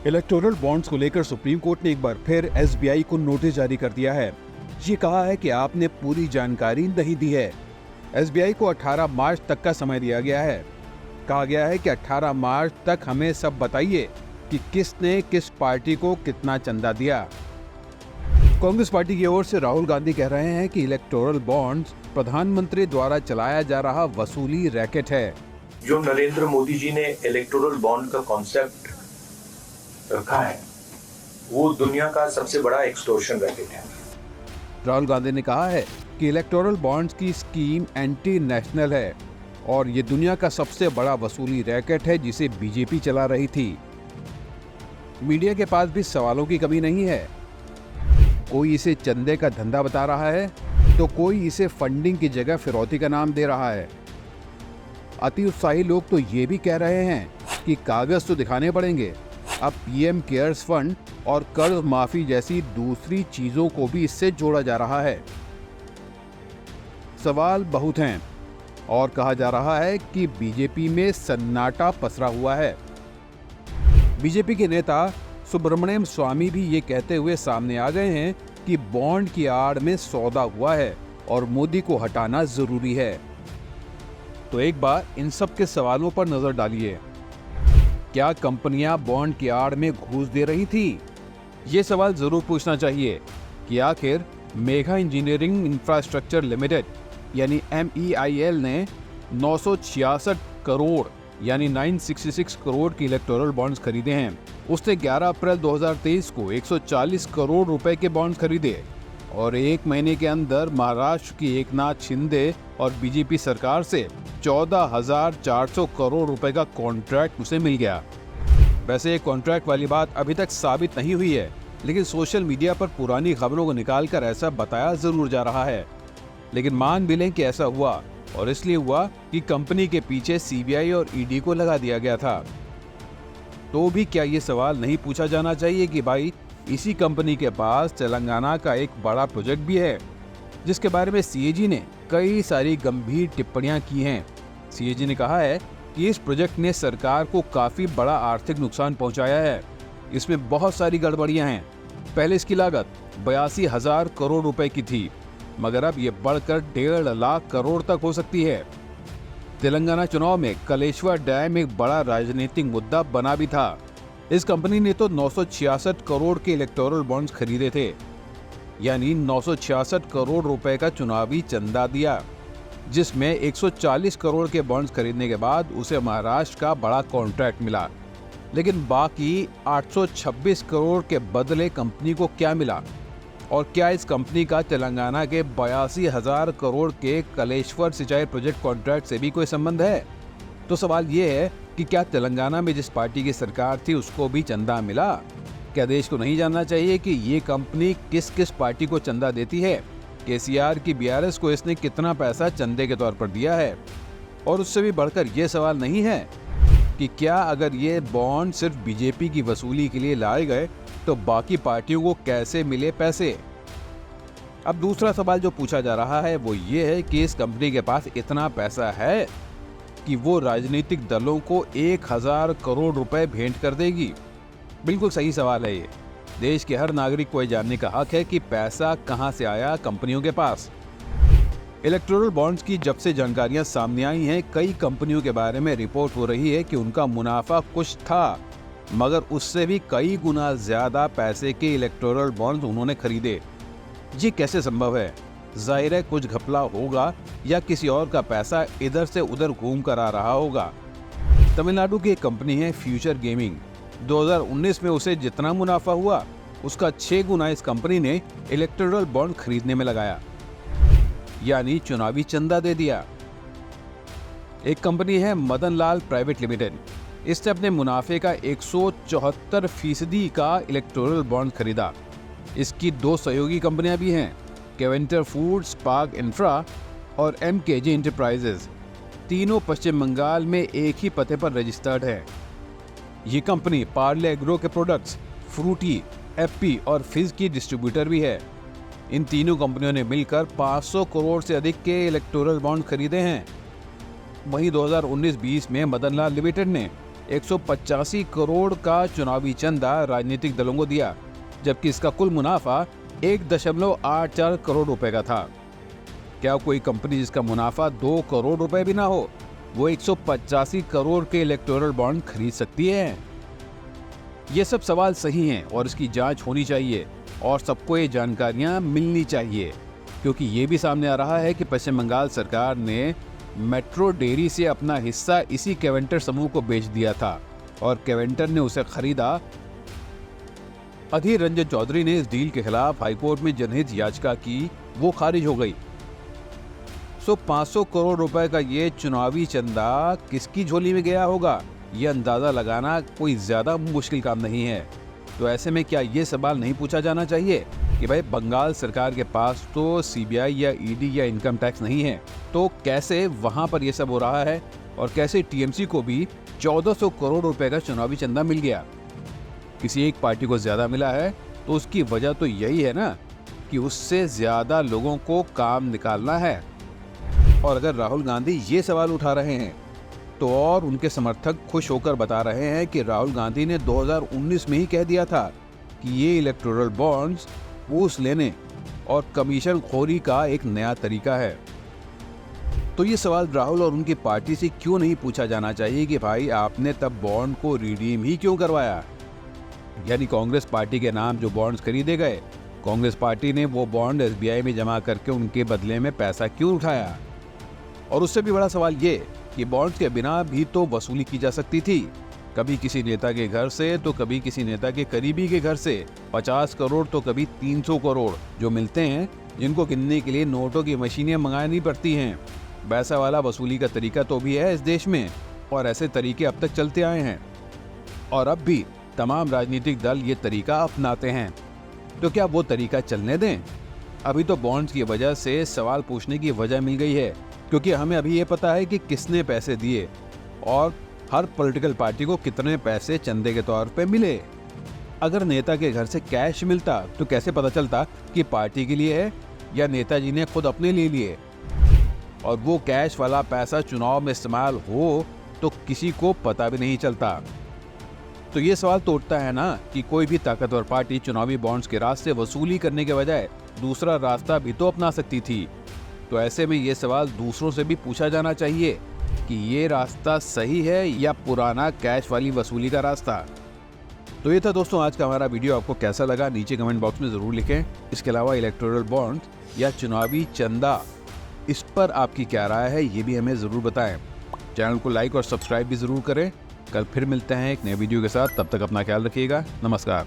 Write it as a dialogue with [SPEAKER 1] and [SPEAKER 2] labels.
[SPEAKER 1] Electoral bonds को लेकर supreme court ने एक बार फिर एसबीआई को नोटिस जारी कर दिया है। ये कहा है कि आपने पूरी जानकारी नहीं दी है। एसबीआई को 18 मार्च तक का समय दिया गया है। कहा गया है कि 18 मार्च तक हमें सब बताइए कि किसने किस पार्टी को कितना चंदा दिया। कांग्रेस पार्टी की ओर से राहुल गांधी कह रहे हैं कि इलेक्टोरल बॉन्ड्स प्रधानमंत्री द्वारा चलाया जा रहा वसूली रैकेट है।
[SPEAKER 2] जो नरेंद्र मोदी जी ने इलेक्टोरल बॉन्ड का कॉन्सेप्ट रखा है वो दुनिया का सबसे बड़ा एक्सटॉर्शन रैकेट है।
[SPEAKER 1] राहुल गांधी ने कहा है कि इलेक्टोरल बॉन्ड्स की स्कीम एंटी नेशनल है और ये दुनिया का सबसे बड़ा वसूली रैकेट है जिसे बीजेपी चला रही थी। मीडिया के पास भी सवालों की कमी नहीं है। कोई इसे चंदे का धंधा बता रहा है तो कोई इसे फंडिंग की जगह फिरौती का नाम दे रहा है। अति उत्साही लोग तो ये भी कह रहे हैं कि कागज तो दिखाने पड़ेंगे। अब पीएम केयर्स फंड और कर्ज माफी जैसी दूसरी चीजों को भी इससे जोड़ा जा रहा है। सवाल बहुत हैं और कहा जा रहा है कि बीजेपी में सन्नाटा पसरा हुआ है। बीजेपी के नेता सुब्रमण्यम स्वामी भी ये कहते हुए सामने आ गए हैं कि बॉन्ड की आड़ में सौदा हुआ है और मोदी को हटाना जरूरी है। तो एक बार इन सब के सवालों पर नजर डालिए। क्या कंपनियां बॉन्ड की आड़ में घूस दे रही थी? ये सवाल जरूर पूछना चाहिए कि आखिर मेगा इंजीनियरिंग इंफ्रास्ट्रक्चर लिमिटेड यानी MEIL ने 966 करोड़ यानी 966 करोड़ की इलेक्टोरल बॉन्ड्स खरीदे हैं। उसने 11 अप्रैल 2023 को 140 करोड़ रुपए के बॉन्ड्स खरीदे और एक महीने के अंदर महाराष्ट्र की एकनाथ शिंदे और बीजेपी सरकार से 14,400 करोड़ रुपए का कॉन्ट्रैक्ट उसे मिल गया। वैसे ये कॉन्ट्रैक्ट वाली बात अभी तक साबित नहीं हुई है, लेकिन सोशल मीडिया पर पुरानी खबरों को निकालकर ऐसा बताया जरूर जा रहा है। लेकिन मान भी लें कि ऐसा हुआ और इसलिए हुआ कि कंपनी के पीछे CBI और ED को लगा दिया गया था, तो भी क्या ये सवाल नहीं पूछा जाना चाहिए कि भाई इसी कंपनी के पास तेलंगाना का एक बड़ा प्रोजेक्ट भी है जिसके बारे में CAG ने कई सारी गंभीर टिप्पणियां की हैं। CAG ने कहा है कि इस प्रोजेक्ट ने सरकार को काफी बड़ा आर्थिक नुकसान पहुंचाया है। इसमें बहुत सारी गड़बड़ियां हैं। पहले इसकी लागत 82,000 करोड़ रुपए की थी, मगर अब ये बढ़कर 1.5 लाख करोड़ तक हो सकती है। तेलंगाना चुनाव में कलेश्वर डैम एक बड़ा राजनीतिक मुद्दा बना भी था। इस कंपनी ने तो 966 करोड़ के इलेक्टोरल बॉन्ड्स खरीदे थे, यानी 966 करोड़ रुपए का चुनावी चंदा दिया, जिसमें 140 करोड़ के बॉन्ड्स खरीदने के बाद उसे महाराष्ट्र का बड़ा कॉन्ट्रैक्ट मिला। लेकिन बाकी 826 करोड़ के बदले कंपनी को क्या मिला? और क्या इस कंपनी का तेलंगाना के 82,000 करोड़ के कलेश्वर सिंचाई प्रोजेक्ट कॉन्ट्रैक्ट से भी कोई संबंध है? तो सवाल ये है कि क्या तेलंगाना में जिस पार्टी की सरकार थी उसको भी चंदा मिला? क्या देश को नहीं जानना चाहिए कि ये कंपनी किस किस पार्टी को चंदा देती है? KCR की BRS को इसने कितना पैसा चंदे के तौर पर दिया है? और उससे भी बढ़कर यह सवाल नहीं है कि क्या अगर ये बॉन्ड सिर्फ बीजेपी की वसूली के लिए लाए गए तो बाकी पार्टियों को कैसे मिले पैसे? अब दूसरा सवाल जो पूछा जा रहा है वो ये है कि इस कंपनी के पास इतना पैसा है कि वो राजनीतिक दलों को 1,000 करोड़ रुपए भेंट कर देगी। बिल्कुल सही सवाल है ये। देश के हर नागरिक को ये जानने का हक है कि पैसा कहां से आया कंपनियों के पास। इलेक्टोरल बॉन्ड्स की जब से जानकारियां सामने आई हैं, कई कंपनियों के बारे में रिपोर्ट हो रही है कि उनका मुनाफा कुछ था, मगर उससे भी कई गुना ज्यादा पैसे के इलेक्टोरल बॉन्ड्स उन्होंने खरीदे। ये कैसे संभव है? जाहिर है कुछ घपला होगा या किसी और का पैसा इधर से उधर घूम कर आ रहा होगा। तमिलनाडु की एक कंपनी है फ्यूचर गेमिंग। 2019 में उसे जितना मुनाफा हुआ उसका 6 गुना इस कंपनी ने इलेक्टोरल बॉन्ड खरीदने में लगाया, यानी चुनावी चंदा दे दिया। एक कंपनी है मदन लाल प्राइवेट लिमिटेड। इसने अपने मुनाफे का 174% का इलेक्टोरल बॉन्ड खरीदा। इसकी 2 सहयोगी कंपनियां भी हैं, केवेंटर फूड, स्पार्क इंफ्रा और MKG इंटरप्राइजेज। तीनों पश्चिम बंगाल में एक ही पते पर रजिस्टर्ड है। ये कंपनी पार्ले एग्रो के प्रोडक्ट्स, फ्रूटी, FP और फिज की डिस्ट्रीब्यूटर भी है। इन तीनों कंपनियों ने मिलकर 500 करोड़ से अधिक के इलेक्टोरल बॉन्ड खरीदे हैं। वहीं 2019-20 में मदन लाल लिमिटेड ने 185 करोड़ का चुनावी चंदा राजनीतिक दलों को दिया, जबकि इसका कुल मुनाफा 1.84 करोड़ रुपए का था। क्या कोई कंपनी जिसका मुनाफा 2 करोड़ रुपए भी ना हो, वो 185 करोड़ के इलेक्टोरल बॉन्ड खरीद सकती है? ये सब सवाल सही हैं और इसकी जांच होनी चाहिए और सबको ये जानकारियां मिलनी चाहिए, क्योंकि ये भी सामने आ रहा है कि पश्चिम बंगाल सरकार ने मेट्रो डेयरी से अपना हिस्सा इसी केवेंटर समूह को बेच दिया था और केवेंटर ने उसे खरीदा। अधीर रंजन चौधरी ने इस डील के खिलाफ हाईकोर्ट में जनहित याचिका की, वो खारिज हो गई। 500 करोड़ रुपए का ये चुनावी चंदा किसकी झोली में गया होगा, ये अंदाजा लगाना कोई ज्यादा मुश्किल काम नहीं है। तो ऐसे में क्या ये सवाल नहीं पूछा जाना चाहिए कि भाई बंगाल सरकार के पास तो सीबीआई या ईडी या इनकम टैक्स नहीं है, तो कैसे वहां पर ये सब हो रहा है और कैसे टीएमसी को भी 1400 करोड़ रुपए का चुनावी चंदा मिल गया? किसी एक पार्टी को ज्यादा मिला है तो उसकी वजह तो यही है ना कि उससे ज्यादा लोगों को काम निकालना है। और अगर राहुल गांधी ये सवाल उठा रहे हैं तो और उनके समर्थक खुश होकर बता रहे हैं कि राहुल गांधी ने 2019 में ही कह दिया था कि ये इलेक्टोरल बॉन्ड्स घूस लेने और कमीशन खोरी का एक नया तरीका है। तो ये सवाल राहुल और उनकी पार्टी से क्यों नहीं पूछा जाना चाहिए कि भाई आपने तब बॉन्ड को रिडीम ही क्यों करवाया? यानी कांग्रेस पार्टी के नाम जो बॉन्ड्स खरीदे गए, कांग्रेस पार्टी ने वो बॉन्ड एसबीआई में जमा करके उनके बदले में पैसा क्यों उठाया? और उससे भी बड़ा सवाल ये कि बॉन्ड्स के बिना भी तो वसूली की जा सकती थी, कभी किसी नेता के घर से तो कभी किसी नेता के करीबी के घर से 50 करोड़ तो कभी 300 करोड़ जो मिलते हैं, जिनको गिनने के लिए नोटों की मशीनें मंगानी पड़ती हैं। वैसा वाला वसूली का तरीका तो भी है इस देश में और ऐसे तरीके अब तक चलते आए हैं और अब भी तमाम राजनीतिक दल ये तरीका अपनाते हैं। तो क्या वो तरीका चलने दें? अभी तो बॉन्ड्स की वजह से सवाल पूछने की वजह मिल गई है, क्योंकि हमें अभी ये पता है कि किसने पैसे दिए और हर पॉलिटिकल पार्टी को कितने पैसे चंदे के तौर पे मिले। अगर नेता के घर से कैश मिलता तो कैसे पता चलता कि पार्टी के लिए है या नेताजी ने खुद अपने लिए लिए? और वो कैश वाला पैसा चुनाव में इस्तेमाल हो तो किसी को पता भी नहीं चलता। तो ये सवाल तो उठता है ना कि कोई भी ताकतवर पार्टी चुनावी बॉन्ड्स के रास्ते वसूली करने के बजाय दूसरा रास्ता भी तो अपना सकती थी। तो ऐसे में ये सवाल दूसरों से भी पूछा जाना चाहिए कि ये रास्ता सही है या पुराना कैश वाली वसूली का रास्ता। तो ये था दोस्तों आज का हमारा वीडियो। आपको कैसा लगा नीचे कमेंट बॉक्स में ज़रूर लिखें। इसके अलावा इलेक्टोरल बॉन्ड या चुनावी चंदा, इस पर आपकी क्या राय है ये भी हमें ज़रूर बताएं। चैनल को लाइक और सब्सक्राइब भी ज़रूर करें। कल फिर मिलते हैं एक नए वीडियो के साथ, तब तक अपना ख्याल रखिएगा। नमस्कार।